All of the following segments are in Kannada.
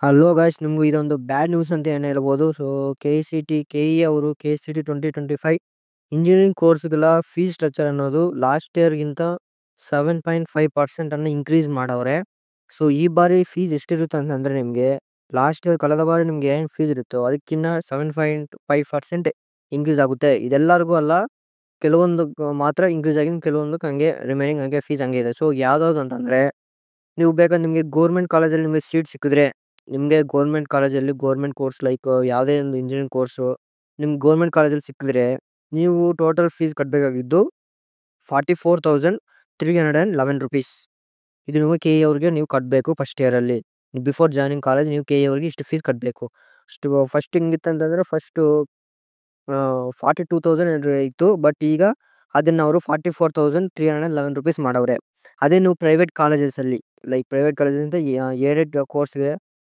ಹಲೋ ಗಾಯ್ಸ್, ನಿಮ್ಗೂ ಇದೊಂದು ಬ್ಯಾಡ್ ನ್ಯೂಸ್ ಅಂತ ಏನು ಹೇಳ್ಬೋದು. ಸೊ ಕೆಇ ಅವರು KCET 2025 ಇಂಜಿನಿಯರಿಂಗ್ ಕೋರ್ಸ್ಗಳ ಫೀಸ್ ಸ್ಟ್ರಕ್ಚರ್ ಅನ್ನೋದು ಲಾಸ್ಟ್ ಇಯರ್ಗಿಂತ 7.5% ಅನ್ನು ಇನ್ಕ್ರೀಸ್ ಮಾಡವ್ರೆ. ಸೊ ಈ ಬಾರಿ ಫೀಸ್ ಎಷ್ಟಿರುತ್ತೆ ಅಂತಂದರೆ, ನಿಮಗೆ ಲಾಸ್ಟ್ ಇಯರ್ ಕಳೆದ ಬಾರಿ ನಿಮ್ಗೆ ಏನು ಫೀಸ್ ಇರುತ್ತೋ ಅದಕ್ಕಿಂತ 7.5% ಇನ್ಕ್ರೀಸ್ ಆಗುತ್ತೆ. ಇದೆಲ್ಲರಿಗೂ ಅಲ್ಲ, ಕೆಲವೊಂದು ಮಾತ್ರ ಇನ್ಕ್ರೀಸ್ ಆಗಿದೆ, ಕೆಲವೊಂದಕ್ಕೆ ಹಂಗೆ ರಿಮೈನಿಂಗ್ ಹಂಗೆ ಫೀಸ್ ಹಂಗೆ ಇದೆ. ಸೊ ಯಾವ್ದಾವ್ದು ಅಂತಂದರೆ, ನೀವು ಬೇಕಾದ್ರೆ ನಿಮಗೆ ಗೋರ್ಮೆಂಟ್ ಕಾಲೇಜಲ್ಲಿ ನಿಮಗೆ ಸೀಟ್ ಸಿಕ್ಕಿದ್ರೆ, ನಿಮಗೆ ಗೋರ್ಮೆಂಟ್ ಕಾಲೇಜಲ್ಲಿ ಗೋರ್ಮೆಂಟ್ ಕೋರ್ಸ್ ಲೈಕ್ ಯಾವುದೇ ಒಂದು ಇಂಜಿನಿಯರಿಂಗ್ ಕೋರ್ಸು ನಿಮ್ಗೆ ಗೋರ್ಮೆಂಟ್ ಕಾಲೇಜಲ್ಲಿ ಸಿಕ್ಕಿದ್ರೆ, ನೀವು ಟೋಟಲ್ ಫೀಸ್ ಕಟ್ಟಬೇಕಾಗಿದ್ದು 44,311 rupees. ಇದು ನೀವು KE ಅವ್ರಿಗೆ ನೀವು ಕಟ್ಟಬೇಕು ಫಸ್ಟ್ ಇಯರಲ್ಲಿ. ಬಿಫೋರ್ ಜಾಯ್ನಿಂಗ್ ಕಾಲೇಜ್ ನೀವು KE ಅವ್ರಿಗೆ ಇಷ್ಟು ಫೀಸ್ ಕಟ್ಟಬೇಕು. ಫಸ್ಟ್ ಹಿಂಗಿತ್ತು ಅಂತಂದರೆ, ಫಸ್ಟು 42,000 ಇತ್ತು. ಬಟ್ ಈಗ ಅದನ್ನು ಅವರು 44,311 rupees ಮಾಡವ್ರೆ. ಅದೇ ನೀವು ಪ್ರೈವೇಟ್ ಕಾಲೇಜಸಲ್ಲಿ ಲೈಕ್ ಪ್ರೈವೇಟ್ ಕಾಲೇಜಿಂದ ಏಡೆಡ್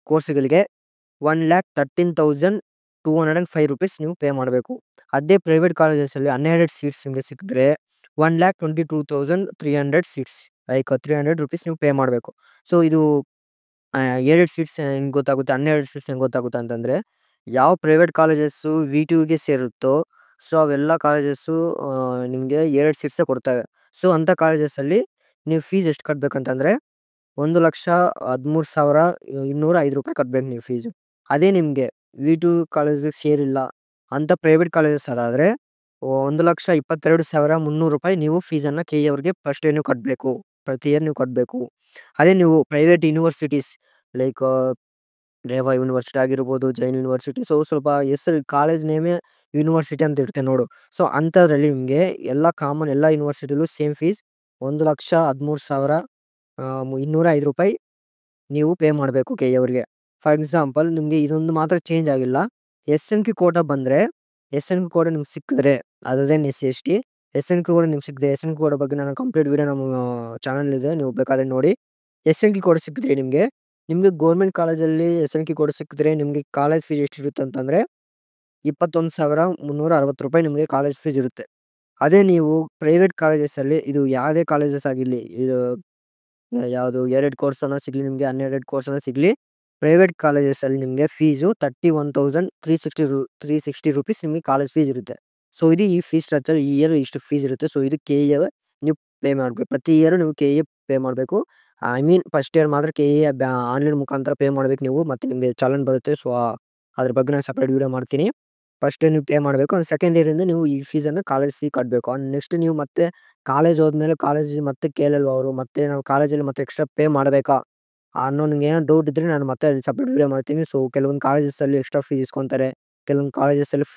ಕೋರ್ಸ್ಗಳಿಗೆ 1,13,205 rupees ನೀವು ಪೇ ಮಾಡಬೇಕು. ಅದೇ ಪ್ರೈವೇಟ್ ಕಾಲೇಜಸಲ್ಲಿ 12 ಸೀಟ್ಸ್ ನಿಮಗೆ ಸಿಕ್ಕಿದ್ರೆ 1,22,300 ಸೀಟ್ಸ್ ಲೈಕ್ 300 rupees ನೀವು ಪೇ ಮಾಡಬೇಕು. ಸೊ ಇದು 2 ಸೀಟ್ಸ್ ಹೆಂಗೆ ಗೊತ್ತಾಗುತ್ತೆ, 12 ಸೀಟ್ಸ್ ಹೆಂಗೆ ಗೊತ್ತಾಗುತ್ತೆ ಅಂತಂದರೆ, ಯಾವ ಪ್ರೈವೇಟ್ ಕಾಲೇಜಸ್ಸು V2ಗೆ ಸೇರುತ್ತೋ ಸೊ ಅವೆಲ್ಲ ಕಾಲೇಜಸ್ಸು ನಿಮಗೆ 2 ಸೀಟ್ಸೇ ಕೊಡ್ತವೆ. ಸೊ ಅಂಥ ಕಾಲೇಜಸಲ್ಲಿ ನೀವು ಫೀಸ್ ಎಷ್ಟು ಕಟ್ಟಬೇಕಂತಂದರೆ 1,13,205 ರೂಪಾಯಿ ಕಟ್ಟಬೇಕು ನೀವು ಫೀಸು. ಅದೇ ನಿಮಗೆ V2 ಕಾಲೇಜಿಗೆ ಸೇರಿಲ್ಲ ಅಂಥ ಪ್ರೈವೇಟ್ ಕಾಲೇಜಸ್ ಅದಾದರೆ 1,22,300 ರೂಪಾಯಿ ನೀವು ಫೀಸನ್ನು KE ಅವ್ರಿಗೆ ಫಸ್ಟ್ ಇಯರ್ ನೀವು ಕಟ್ಟಬೇಕು, ಪ್ರತಿ ಇಯರ್ ನೀವು ಕಟ್ಟಬೇಕು. ಅದೇ ನೀವು private universities like Reva university ಆಗಿರ್ಬೋದು, ಜೈನ್ ಯೂನಿವರ್ಸಿಟಿ, ಸೊ ಸ್ವಲ್ಪ ಹೆಸರು ಕಾಲೇಜ್ ನೇಮೇ ಯೂನಿವರ್ಸಿಟಿ ಅಂತ ಇರುತ್ತೆ ನೋಡು. ಸೊ ಅಂಥದ್ರಲ್ಲಿ ನಿಮಗೆ ಎಲ್ಲ ಕಾಮನ್ ಎಲ್ಲ ಯೂನಿವರ್ಸಿಟಿಲೂ ಸೇಮ್ ಫೀಸ್ 1,13,205 ರೂಪಾಯಿ ನೀವು ಪೇ ಮಾಡಬೇಕು KE ಅವ್ರಿಗೆ. ಫಾರ್ ಎಕ್ಸಾಂಪಲ್, ನಿಮಗೆ ಇದೊಂದು ಮಾತ್ರ ಚೇಂಜ್ ಆಗಿಲ್ಲ. SNQ ಕೋಟಾ ಬಂದರೆ, SNQ ಕೋಟಾ ನಿಮ್ಗೆ ಸಿಕ್ಕಿದ್ರೆ, ಅದರದೇನು SC/ST SNQ ಕೋಟಾ ನಿಮ್ಗೆ ಸಿಕ್ಕಿದೆ. SNQ ಕೋಟಾ ಬಗ್ಗೆ ನಾನು ಕಂಪ್ಲೀಟ್ ವೀಡಿಯೋ ನಮ್ಮ ಚಾನಲ್ ನೀವು ಬೇಕಾದರೆ ನೋಡಿ. SNQ ಕೋಟಾ ಸಿಕ್ಕಿದ್ರೆ ನಿಮಗೆ ಗೋರ್ಮೆಂಟ್ ಕಾಲೇಜಲ್ಲಿ SNQ ಕೋಟಾ ಸಿಕ್ಕಿದ್ರೆ ನಿಮಗೆ ಕಾಲೇಜ್ ಫೀಸ್ ಎಷ್ಟಿರುತ್ತೆ ಅಂತಂದರೆ 21,360 ರೂಪಾಯಿ ನಿಮಗೆ ಕಾಲೇಜ್ ಫೀಸ್ ಇರುತ್ತೆ. ಅದೇ ನೀವು ಪ್ರೈವೇಟ್ ಕಾಲೇಜಸಲ್ಲಿ, ಇದು ಯಾವುದೇ ಕಾಲೇಜಸ್ ಆಗಿರಲಿ, ಇದು ಯಾವುದು 2 ಕೋರ್ಸನ್ನು ಸಿಗಲಿ, ನಿಮಗೆ 12 ಕೋರ್ಸನ್ನು ಸಿಗಲಿ, ಪ್ರೈವೇಟ್ ಕಾಲೇಜಸಲ್ಲಿ ನಿಮಗೆ ಫೀಸು 31,360 ರೂಪೀಸ್ ನಿಮಗೆ ಕಾಲೇಜ್ ಫೀಸ್ ಇರುತ್ತೆ. ಸೊ ಇದು ಈ ಫೀಸ್ ಸ್ಟ್ರಕ್ಚರ್, ಈ ಇಯರ್ ಇಷ್ಟು ಫೀಸ್ ಇರುತ್ತೆ. ಸೊ ಇದು KE ನೀವು ಪೇ ಮಾಡಬೇಕು, ಪ್ರತಿ ಇಯರು ನೀವು KE ಪೇ ಮಾಡಬೇಕು. ಐ ಮೀನ್ ಫಸ್ಟ್ ಇಯರ್ ಮಾತ್ರ KE ಆನ್ಲೈನ್ ಮುಖಾಂತರ ಪೇ ಮಾಡಬೇಕು ನೀವು, ಮತ್ತು ನಿಮಗೆ ಚಾಲನ್ ಬರುತ್ತೆ. ಸೊ ಅದ್ರ ಬಗ್ಗೆ ನಾನು ಸಪ್ರೇಟ್ ವೀಡಿಯೋ ಮಾಡ್ತೀನಿ. ಫಸ್ಟ್ ನೀವು ಪೇ ಮಾಡಬೇಕು, ಸೆಕೆಂಡ್ ಇಯರಿಂದ ನೀವು ಈ ಫೀಸನ್ನು ಕಾಲೇಜ್ ಫೀ ಕಟ್ಟಬೇಕು. ನೆಕ್ಸ್ಟ್ ನೀವು ಮತ್ತೆ ಕಾಲೇಜ್ ಹೋದ್ಮೇಲೆ ಕಾಲೇಜ್ ಮತ್ತೆ ಕೇಳಲ್ವ ಅವರು, ಮತ್ತೆ ನಾವು ಕಾಲೇಜಲ್ಲಿ ಮತ್ತೆ ಎಕ್ಸ್ಟ್ರಾ ಪೇ ಮಾಡಬೇಕಾ ಅನ್ನೋ ನಿಮ್ಗೆ ಏನೋ ಡೌಟ್ ಇದ್ದರೆ ನಾನು ಮತ್ತೆ ಸಪ್ರೇಟ್ ವೀಡಿಯೋ ಮಾಡ್ತೀನಿ. ಸೊ ಕೆಲವೊಂದು ಕಾಲೇಜಸಲ್ಲಿ ಎಕ್ಸ್ಟ್ರಾ ಫೀಸ್ ಇಸ್ಕೊತಾರೆ, ಕೆಲವೊಂದು ಕಾಲೇಜಸಲ್ಲಿ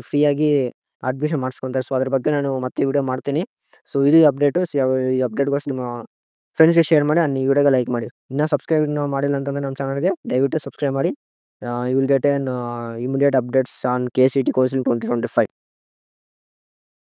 ಫ್ರೀಯಾಗಿ ಅಡ್ಮಿಷನ್ ಮಾಡಿಸ್ಕೊತಾರೆ. ಸೊ ಅದ್ರ ಬಗ್ಗೆ ನಾನು ಮತ್ತೆ ವೀಡಿಯೋ ಮಾಡ್ತೀನಿ. ಸೊ ಇದು ಅಪ್ಡೇಟು. ಈ ಅಪ್ಡೇಟ್ಗೋಸ್ಕರ ನಿಮ್ಮ ಫ್ರೆಂಡ್ಸ್ಗೆ ಶೇರ್ ಮಾಡಿ, ಈ ವಿಡಿಯೋಗೆ ಲೈಕ್ ಮಾಡಿ. ಇನ್ನೂ ಸಬ್ಸ್ಕ್ರೈಬ್ ಮಾಡಿಲ್ಲ ಅಂತಂದರೆ ನಮ್ಮ ಚಾನಲ್ಗೆ ದಯವಿಟ್ಟು ಸಬ್ಸ್ಕ್ರೈಬ್ ಮಾಡಿ. You will get an immediate updates on KCET course in 2025.